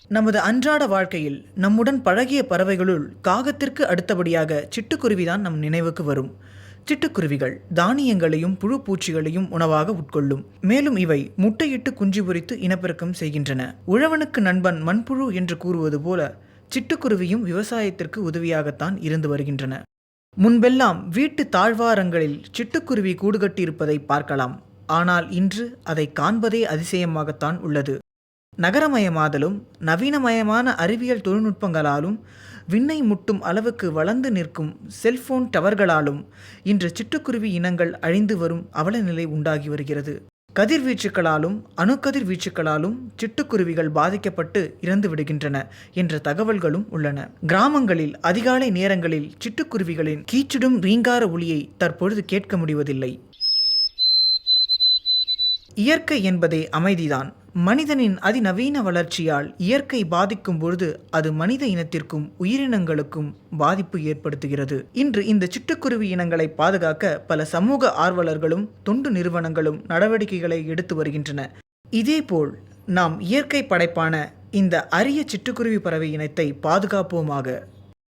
நமது அன்றாட வாழ்க்கையில் நம்முடன் பழகிய பறவைகளுள் காகத்திற்கு அடுத்தபடியாக சிட்டுக்குருவிதான் நம் நினைவுக்கு வரும். சிட்டுக்குருவிகள் தானியங்களையும் புழு பூச்சிகளையும் உணவாக உட்கொள்ளும். மேலும் இவை முட்டையிட்டு குஞ்சு பொரித்து இனப்பெருக்கம் செய்கின்றன. உழவனுக்கு நண்பன் மண்புழு என்று கூறுவது போல சிட்டுக்குருவியும் விவசாயத்திற்கு உதவியாகத்தான் இருந்து வருகின்றன. முன்பெல்லாம் வீட்டு தாழ்வாரங்களில் சிட்டுக்குருவி கூடுகட்டியிருப்பதை பார்க்கலாம். ஆனால் இன்று அதை காண்பதே அதிசயமாகத்தான் உள்ளது. நகரமயமாதலும் நவீனமயமான அறிவியல் தொழில்நுட்பங்களாலும் விண்ணை முட்டும் அளவுக்கு வளர்ந்து நிற்கும் செல்போன் டவர்களாலும் இன்று சிட்டுக்குருவி இனங்கள் அழிந்து வரும் அவலநிலை உண்டாகி வருகிறது. கதிர்வீச்சுக்களாலும் அணுக்கதிர்வீச்சுக்களாலும் சிட்டுக்குருவிகள் பாதிக்கப்பட்டு இறந்து விடுகின்றன என்ற தகவல்களும் உள்ளன. கிராமங்களில் அதிகாலை நேரங்களில் சிட்டுக்குருவிகளின் கீச்சிடும் ரீங்கார ஒலியை தற்பொழுது கேட்க முடிவதில்லை. இயற்கை என்பதே அமைதிதான். மனிதனின் அதிநவீன வளர்ச்சியால் இயற்கை பாதிக்கும் பொழுது அது மனித இனத்திற்கும் உயிரினங்களுக்கும் பாதிப்பு ஏற்படுத்துகிறது. இன்று இந்த சிட்டுக்குருவி இனங்களை பாதுகாக்க பல சமூக ஆர்வலர்களும் தொண்டு நிறுவனங்களும் நடவடிக்கைகளை எடுத்து வருகின்றன. இதேபோல் நாம் இயற்கை படைப்பான இந்த அரிய சிட்டுக்குருவி பறவை இனத்தை பாதுகாப்போமாக.